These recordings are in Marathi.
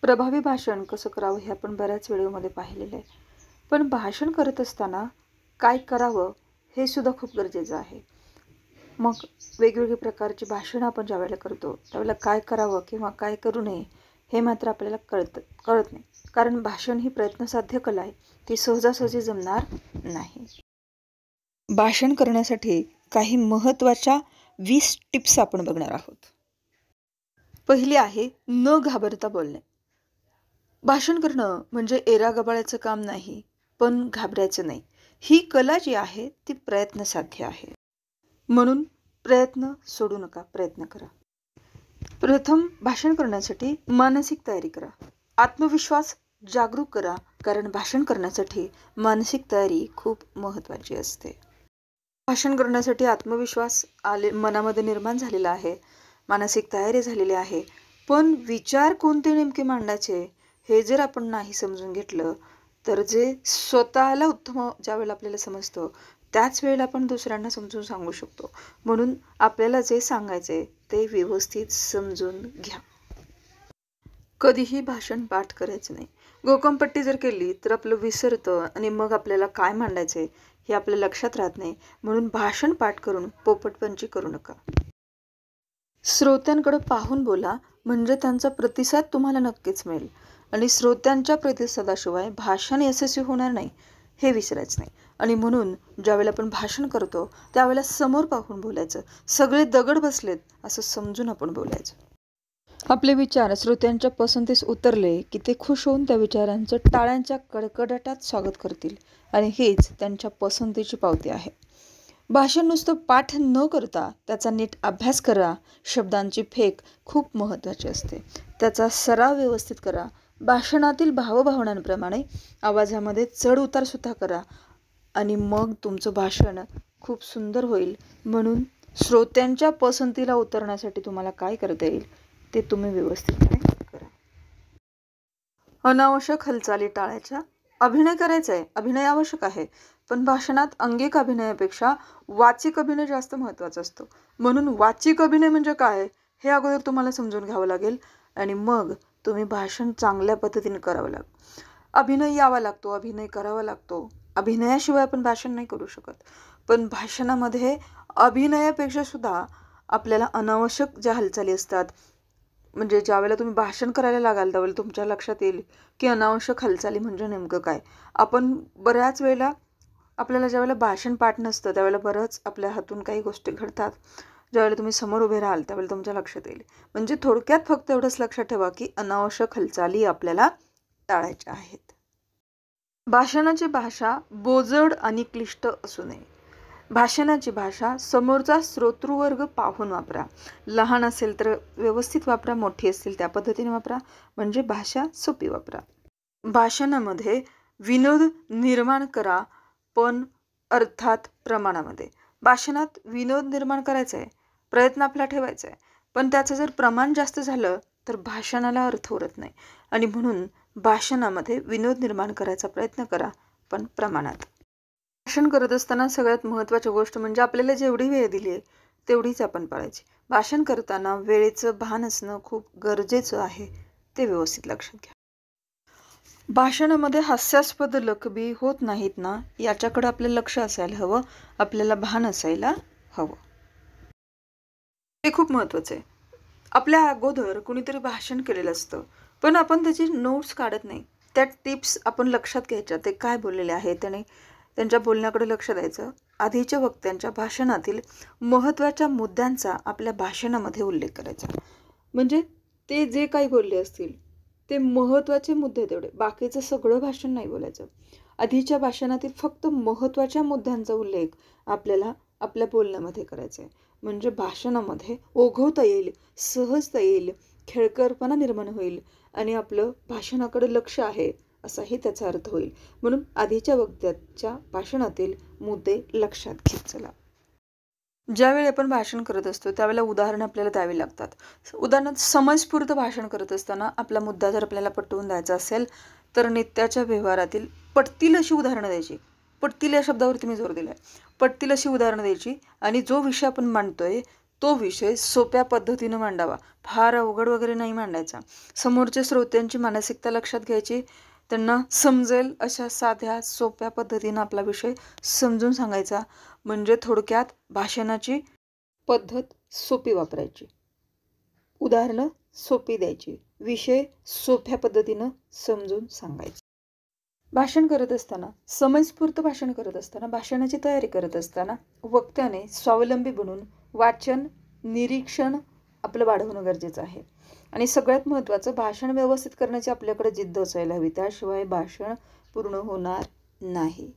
प्रभावी भाषण कसं करावं हे आपण बऱ्याच व्हिडिओमध्ये पाहिलेलं आहे. पण भाषण करत असताना काय करावं हे सुद्धा खूप गरजेचं आहे. मग वेगवेगळ्या प्रकारची भाषणं आपण ज्यावेळेला करतो त्यावेळेला काय करावं किंवा काय करू नये हे मात्र आपल्याला कळत नाही. कारण भाषण ही प्रयत्नसाध्य कला आहे, ती सहजासहजी जमणार नाही. भाषण करण्यासाठी काही महत्त्वाच्या 20 टिप्स आपण बघणार आहोत. पहिली आहे न घाबरता बोलणे. भाषण करणं म्हणजे एरागबाळाचं काम नाही, पण घाबरायचं नाही. ही कला जी आहे ती प्रयत्नसाध्य आहे. म्हणून प्रयत्न सोडू नका, प्रयत्न करा. प्रथम भाषण करण्यासाठी मानसिक तयारी करा. आत्मविश्वास जागरूक करा, कारण भाषण करण्यासाठी मानसिक तयारी खूप महत्त्वाची असते. भाषण करण्यासाठी आत्मविश्वास मनामध्ये निर्माण झालेला आहे, मानसिक तयारी झालेली आहे. पण विचार कोणते नेमके मांडायचे हे जर आपण नाही समजून घेतलं तर जे स्वतःला उत्तम ज्यावेळेला आपल्याला समजतं त्याच वेळेला आपण दुसऱ्यांना समजून सांगू शकतो. म्हणून आपल्याला जे सांगायचे ते व्यवस्थित समजून घ्या. कधीही भाषण पाठ करायचं नाही. गोकमपट्टी जर केली तर आपलं विसरतं आणि मग आपल्याला काय मांडायचे हे आपल्या लक्षात राहत नाही. म्हणून भाषण पाठ करून पोपटपंची करू नका. श्रोत्यांकडे पाहून बोला, म्हणजे त्यांचा प्रतिसाद तुम्हाला नक्कीच मिळेल. आणि श्रोत्यांच्या प्रतिसादाशिवाय भाषण यशस्वी होणार नाही हे विसरायचं नाही. आणि म्हणून ज्यावेळेला आपण भाषण करतो त्यावेळेला समोर पाहून बोलायचं. सगळे दगड बसलेत असं समजून आपण बोलायचं. आपले विचार श्रोत्यांच्या पसंतीस उतरले की ते खुश होऊन त्या विचारांचं टाळ्यांच्या कडकडाटात स्वागत करतील आणि हीच त्यांच्या पसंतीची पावती आहे. भाषण नुसतं पाठ न करता त्याचा नीट अभ्यास करा. शब्दांची फेक खूप महत्त्वाची असते, त्याचा सराव व्यवस्थित करा. भाषणातील भावभावनांप्रमाणे आवाजामध्ये चढ उतार सुद्धा करा आणि मग तुमचं भाषण खूप सुंदर होईल. म्हणून श्रोत्यांच्या पसंतीला उतरण्यासाठी तुम्हाला काय करता येईल ते तुम्ही व्यवस्थितपणे करा. अनावश्यक हालचाली टाळायच्या. अभिनय करायचा आहे, अभिनय आवश्यक आहे, पण भाषणात अंगिक अभिनयापेक्षा वाचिक अभिनय जास्त महत्त्वाचा असतो. म्हणून वाचिक अभिनय म्हणजे काय हे अगोदर तुम्हाला समजून घ्यावं लागेल आणि मग तुम्ही भाषण चांगल्या पद्धतीने करावं लागेल. अभिनय यावा लागतो, अभिनय करावा लागतो. अभिनयाशिवाय आपण भाषण नाही करू शकत. पण भाषणामध्ये अभिनयापेक्षा सुद्धा आपल्याला अनावश्यक ज्या हालचाली असतात, म्हणजे ज्यावेळेला तुम्ही भाषण करायला लागाल त्यावेळेला तुमच्या लक्षात येईल की अनावश्यक हालचाली म्हणजे नेमकं काय. आपण बऱ्याच वेळेला आपल्याला ज्यावेळेला भाषण पाठ नसतं त्यावेळेला बरंच आपल्या हातून काही गोष्टी घडतात. ज्यावेळेला तुम्ही समोर उभे राहाल त्यावेळेला तुमच्या लक्षात येईल. म्हणजे थोडक्यात फक्त एवढंच लक्षात ठेवा की अनावश्यक हालचाली आपल्याला टाळायच्या आहेत. भाषणाची भाषा बोजड आणि क्लिष्ट असू नये. भाषणाची भाषा समोरचा श्रोतृवर्ग पाहून वापरा. लहान असेल तर व्यवस्थित वापरा, मोठी असेल त्या पद्धतीने वापरा, म्हणजे भाषा सोपी वापरा. भाषणामध्ये विनोद निर्माण करा, पण अर्थात प्रमाणामध्ये. भाषणात विनोद निर्माण करायचा आहे, प्रयत्न आपला ठेवायचा आहे, पण त्याचं जर प्रमाण जास्त झालं तर भाषणाला अर्थ उरत नाही. आणि म्हणून भाषणामध्ये विनोद निर्माण करायचा प्रयत्न करा, पण प्रमाणात. भाषण करत असताना सगळ्यात महत्त्वाची गोष्ट म्हणजे आपल्याला जेवढी वेळ दिली आहे तेवढीच आपण पाळायची. भाषण करताना वेळेचं भान असणं खूप गरजेचं आहे, ते व्यवस्थित लक्षात घ्या. भाषणामध्ये हास्यास्पद लकबी होत नाहीत ना, याच्याकडे आपलं लक्ष असायला हवं, आपल्याला भान असायला हवं. हे खूप महत्त्वाचं आहे. आपल्या अगोदर कुणीतरी भाषण केलेलं असतं, पण आपण त्याची नोट्स काढत नाही. त्या टिप्स आपण लक्षात घ्यायच्या, ते काय बोललेले आहे त्याने त्यांच्या बोलण्याकडे लक्ष द्यायचं. आधीच्या वक्त्यांच्या भाषणातील महत्त्वाच्या मुद्द्यांचा आपल्या भाषणामध्ये उल्लेख करायचा. म्हणजे ते जे काही बोलले असतील ते महत्त्वाचे मुद्दे तेवढे, बाकीचं सगळं भाषण नाही बोलायचं. आधीच्या भाषणातील फक्त महत्त्वाच्या मुद्द्यांचा उल्लेख आपल्याला आपल्या बोलण्यामध्ये करायचा आहे. म्हणजे भाषणामध्ये ओघवता येईल, सहजता येईल, खेळकरपणा निर्माण होईल आणि आपलं भाषणाकडे लक्ष आहे असाही त्याचा अर्थ होईल. म्हणून आधीच्या वक्त्याच्या भाषणातील मुद्दे लक्षात घेत चला. ज्यावेळी आपण भाषण करत असतो त्यावेळेला उदाहरणं आपल्याला द्यावी लागतात. उदाहरणार्थ समजस्फूर्त भाषण करत असताना आपला मुद्दा जर आपल्याला पटवून द्यायचा असेल तर नित्याच्या व्यवहारातील पटतील अशी उदाहरणं द्यायची. पटतील या शब्दावरती मी जोर दिला आहे. पटतील अशी उदाहरणं द्यायची आणि जो विषय आपण मांडतोय तो विषय सोप्या पद्धतीनं मांडावा. फार अवघड वगैरे नाही मांडायचा. समोरच्या श्रोत्यांची मानसिकता लक्षात घ्यायची. त्यांना समजेल अशा साध्या सोप्या पद्धतीनं आपला विषय समजून सांगायचा. म्हणजे थोडक्यात भाषणाची पद्धत सोपी वापरायची. उदाहरणं सोपी द्यायची. विषय सोप्या पद्धतीनं समजून सांगायचे. भाषण करत असताना, समयस्फूर्त भाषण करत असताना, भाषणाची तयारी करत असताना वक्त्याने स्वावलंबी बनून वाचन, निरीक्षण आपलं वाढवणं गरजेचं आहे. आणि सगळ्यात महत्त्वाचं, भाषण व्यवस्थित करण्याची आपल्याकडे जिद्द असायला हवी. त्याशिवाय भाषण पूर्ण होणार नाही.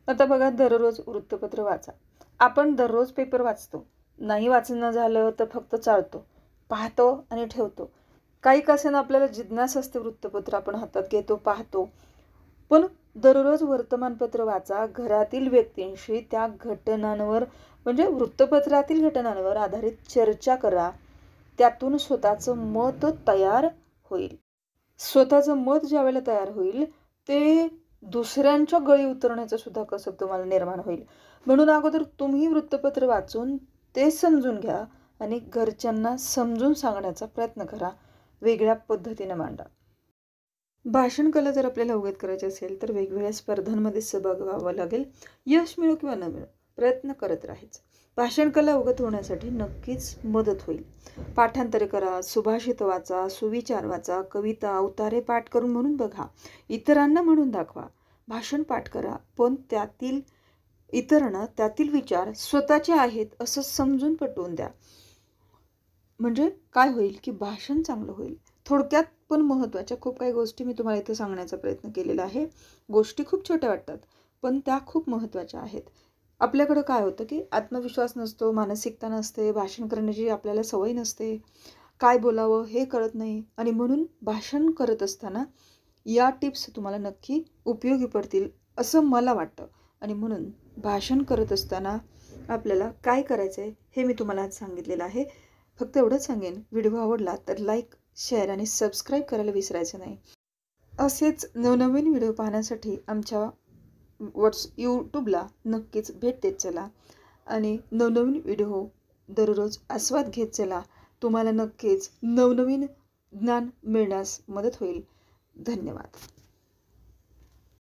आता बघा, दररोज वृत्तपत्र वाचा. आपण दररोज पेपर वाचतो. नाही वाचणं झालं तर फक्त चालतो, पाहतो आणि ठेवतो. काही कसेना आपल्याला जिज्ञासा असते, वृत्तपत्र आपण हातात घेतो, पाहतो. पण दररोज वर्तमानपत्र वाचा. घरातील व्यक्तींशी त्या घटनांवर म्हणजे वृत्तपत्रातील घटनांवर आधारित चर्चा करा. त्यातून स्वतःचं मत तयार होईल. स्वतःचं मत ज्या वेळेला तयार होईल ते दुसऱ्यांच्या गळी उतरण्याचं सुद्धा कसब तुम्हाला निर्माण होईल. म्हणून अगोदर तुम्ही वृत्तपत्र वाचून ते समजून घ्या आणि घरच्यांना समजून सांगण्याचा प्रयत्न करा. वेगळ्या पद्धतीने मांडा. भाषण कला जर आपल्याला अवगत करायची असेल तर वेगवेगळ्या स्पर्धांमध्ये सहभाग व्हावा लागेल. यश मिळो किंवा न मिळो, प्रयत्न करत राहायचं. भाषण कला अवगत होण्यासाठी नक्कीच मदत होईल. पाठांतरे करा, सुभाषित वाचा, सुविचार वाचा, कविता, उतारे पाठ करून म्हणून बघा, इतरांना म्हणून दाखवा. भाषण पाठ करा, पण इतरांना त्यातील विचार स्वतःचे आहेत असं समजून पटवून द्या. म्हणजे काय होईल की भाषण चांगलं होईल. थोडक्यात पण महत्त्वाच्या खूप काही गोष्टी मी तुम्हाला इथं सांगण्याचा प्रयत्न केलेला आहे. गोष्टी खूप छोट्या वाटतात, पण त्या खूप महत्त्वाच्या आहेत. आपल्याकडं काय होतं की आत्मविश्वास नसतो, मानसिकता नसते, भाषण करण्याची आपल्याला सवय नसते, काय बोलावं हे कळत नाही. आणि म्हणून भाषण करत असताना या टिप्स तुम्हाला नक्की उपयोगी पडतील असं मला वाटतं. आणि म्हणून भाषण करत असताना आपल्याला काय करायचं आहे हे मी तुम्हाला आज सांगितलेलं आहे. फक्त एवढंच सांगेन, व्हिडिओ आवडला तर लाईक, शेअर आणि सबस्क्राईब करायला विसरायचं नाही. असेच नवनवीन व्हिडिओ पाहण्यासाठी आमच्या यूट्यूबला नक्कीच भेट देत चला आणि नवनवीन व्हिडिओ दररोज आस्वाद घेत चला. तुम्हाला नक्कीच नवनवीन ज्ञान मिळण्यास मदत होईल. धन्यवाद.